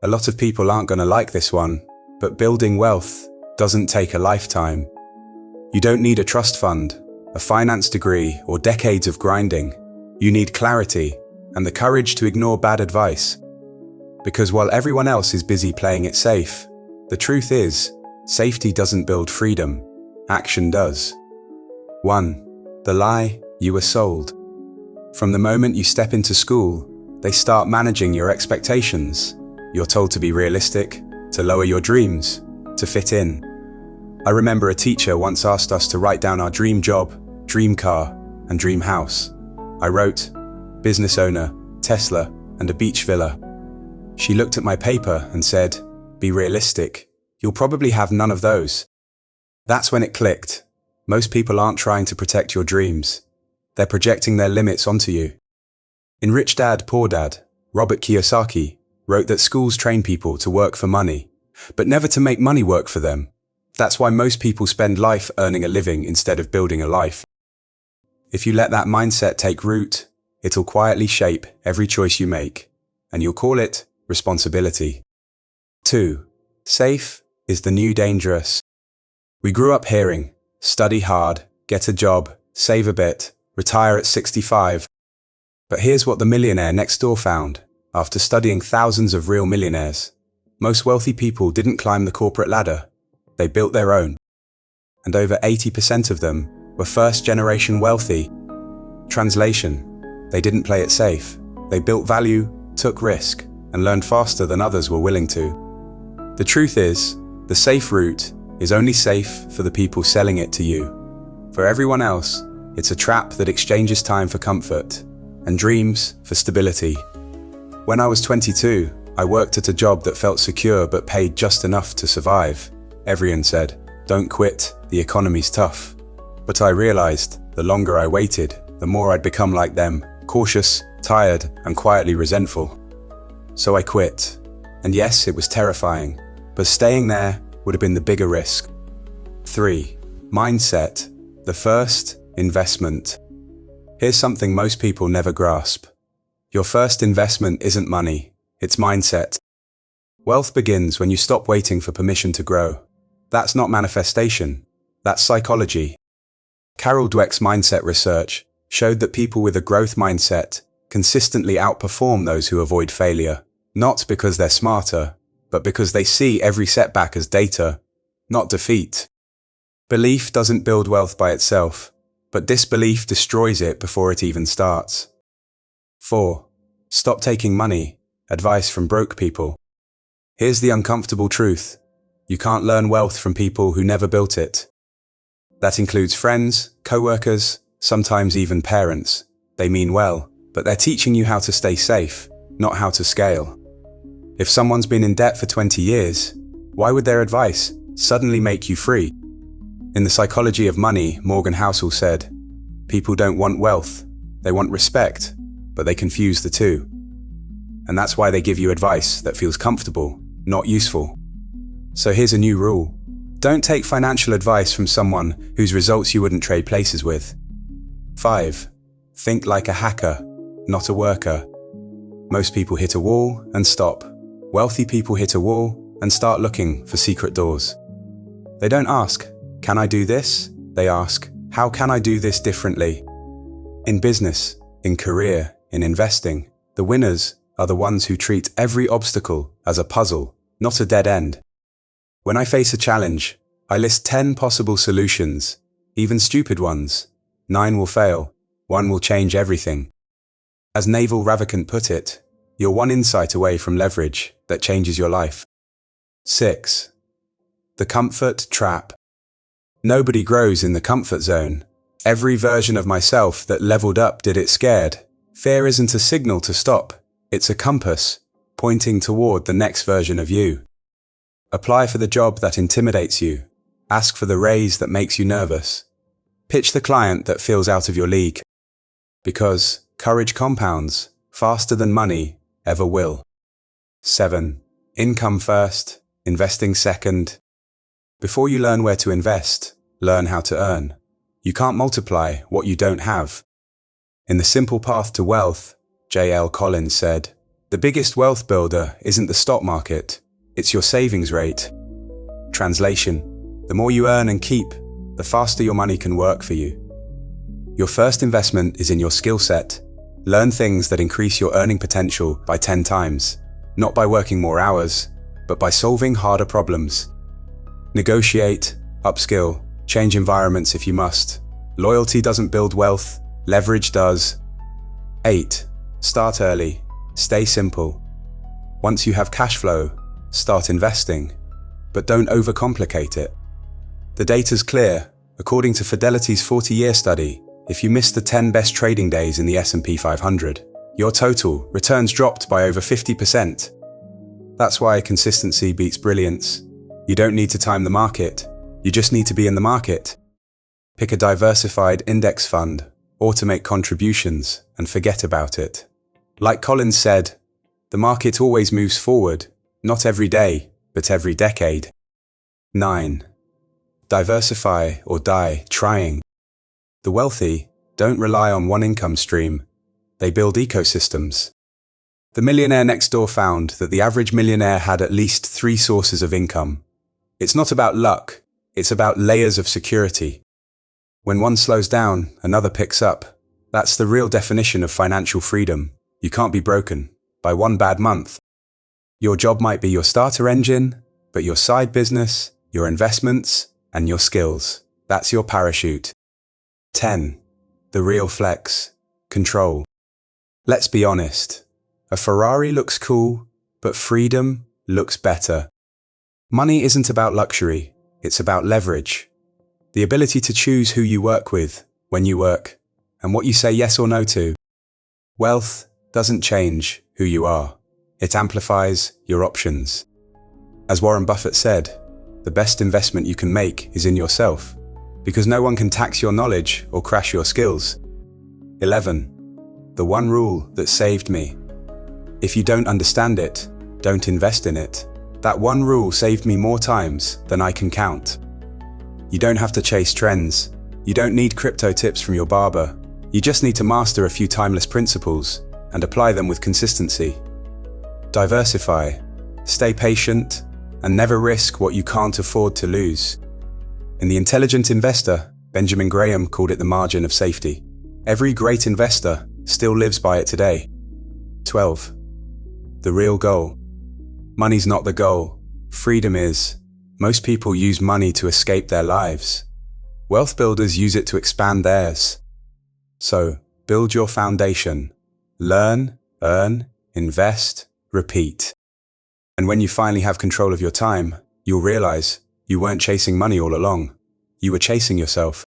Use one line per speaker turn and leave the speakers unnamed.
A lot of people aren't going to like this one, but building wealth doesn't take a lifetime. You don't need a trust fund, a finance degree, or decades of grinding. You need clarity and the courage to ignore bad advice. Because while everyone else is busy playing it safe, the truth is, safety doesn't build freedom, action does. 1. The lie you were sold. From the moment you step into school, they start managing your expectations. You're told to be realistic, to lower your dreams, to fit in. I remember a teacher once asked us to write down our dream job, dream car, and dream house. I wrote, business owner, Tesla, and a beach villa. She looked at my paper and said, be realistic. You'll probably have none of those. That's when it clicked. Most people aren't trying to protect your dreams. They're projecting their limits onto you. In Rich Dad, Poor Dad, Robert Kiyosaki wrote that schools train people to work for money, but never to make money work for them. That's why most people spend life earning a living instead of building a life. If you let that mindset take root, it'll quietly shape every choice you make, and you'll call it responsibility. 2. Safe is the new dangerous. We grew up hearing, study hard, get a job, save a bit, retire at 65. But here's what the millionaire next door found, after studying thousands of real millionaires. Most wealthy people didn't climb the corporate ladder. They built their own. And over 80% of them were first-generation wealthy. Translation: they didn't play it safe. They built value, took risk, and learned faster than others were willing to. The truth is, the safe route is only safe for the people selling it to you. For everyone else, it's a trap that exchanges time for comfort and dreams for stability. When I was 22, I worked at a job that felt secure but paid just enough to survive. Everyone said, don't quit, the economy's tough. But I realized, the longer I waited, the more I'd become like them, cautious, tired, and quietly resentful. So I quit. And yes, it was terrifying, but staying there would have been the bigger risk. 3. Mindset. The first investment. Here's something most people never grasp. Your first investment isn't money, it's mindset. Wealth begins when you stop waiting for permission to grow. That's not manifestation, that's psychology. Carol Dweck's mindset research showed that people with a growth mindset consistently outperform those who avoid failure, not because they're smarter, but because they see every setback as data, not defeat. Belief doesn't build wealth by itself, but disbelief destroys it before it even starts. 4. Stop taking money, advice from broke people. Here's the uncomfortable truth. You can't learn wealth from people who never built it. That includes friends, co-workers, sometimes even parents. They mean well, but they're teaching you how to stay safe, not how to scale. If someone's been in debt for 20 years, why would their advice suddenly make you free? In The Psychology of Money, Morgan Housel said, people don't want wealth, they want respect, but they confuse the two. And that's why they give you advice that feels comfortable, not useful. So here's a new rule. Don't take financial advice from someone whose results you wouldn't trade places with. 5. Think like a hacker, not a worker. Most people hit a wall and stop. Wealthy people hit a wall and start looking for secret doors. They don't ask, can I do this? They ask, how can I do this differently? In business, in career, in investing, the winners are the ones who treat every obstacle as a puzzle, not a dead end. When I face a challenge, I list 10 possible solutions, even stupid ones. 9 will fail, 1 will change everything. As Naval Ravikant put it, you're one insight away from leverage that changes your life. 6. The comfort trap. Nobody grows in the comfort zone. Every version of myself that leveled up did it scared. Fear isn't a signal to stop, it's a compass, pointing toward the next version of you. Apply for the job that intimidates you. Ask for the raise that makes you nervous. Pitch the client that feels out of your league. Because courage compounds faster than money ever will. 7. Income first, investing second. Before you learn where to invest, learn how to earn. You can't multiply what you don't have. In The Simple Path to Wealth, J.L. Collins said, The biggest wealth builder isn't the stock market, it's your savings rate. Translation: the more you earn and keep, the faster your money can work for you. Your first investment is in your skill set. Learn things that increase your earning potential by 10 times, not by working more hours, but by solving harder problems. Negotiate, upskill, change environments if you must. Loyalty doesn't build wealth, leverage does. 8. Start early. Stay simple. Once you have cash flow, start investing. But don't overcomplicate it. The data's clear. According to Fidelity's 40-year study, if you miss the 10 best trading days in the S&P 500, your total returns dropped by over 50%. That's why consistency beats brilliance. You don't need to time the market. You just need to be in the market. Pick a diversified index fund, automate contributions, and forget about it. Like Collins said, the market always moves forward, not every day, but every decade. 9. Diversify or die trying. The wealthy don't rely on one income stream. They build ecosystems. The millionaire next door found that the average millionaire had at least 3 sources of income. It's not about luck, it's about layers of security. When one slows down, another picks up. That's the real definition of financial freedom. You can't be broken by one bad month. Your job might be your starter engine, but your side business, your investments, and your skills, that's your parachute. 10. The real flex. Control. Let's be honest. A Ferrari looks cool, but freedom looks better. Money isn't about luxury, it's about leverage. The ability to choose who you work with, when you work, and what you say yes or no to. Wealth doesn't change who you are. It amplifies your options. As Warren Buffett said, the best investment you can make is in yourself, because no one can tax your knowledge or crash your skills. 11. The one rule that saved me. If you don't understand it, don't invest in it. That one rule saved me more times than I can count. You don't have to chase trends. You don't need crypto tips from your barber. You just need to master a few timeless principles and apply them with consistency. Diversify, stay patient, and never risk what you can't afford to lose. In The Intelligent Investor, Benjamin Graham called it the margin of safety. Every great investor still lives by it today. 12. The real goal. Money's not the goal. Freedom is. Most people use money to escape their lives. Wealth builders use it to expand theirs. So, build your foundation. Learn, earn, invest, repeat. And when you finally have control of your time, you'll realize you weren't chasing money all along. You were chasing yourself.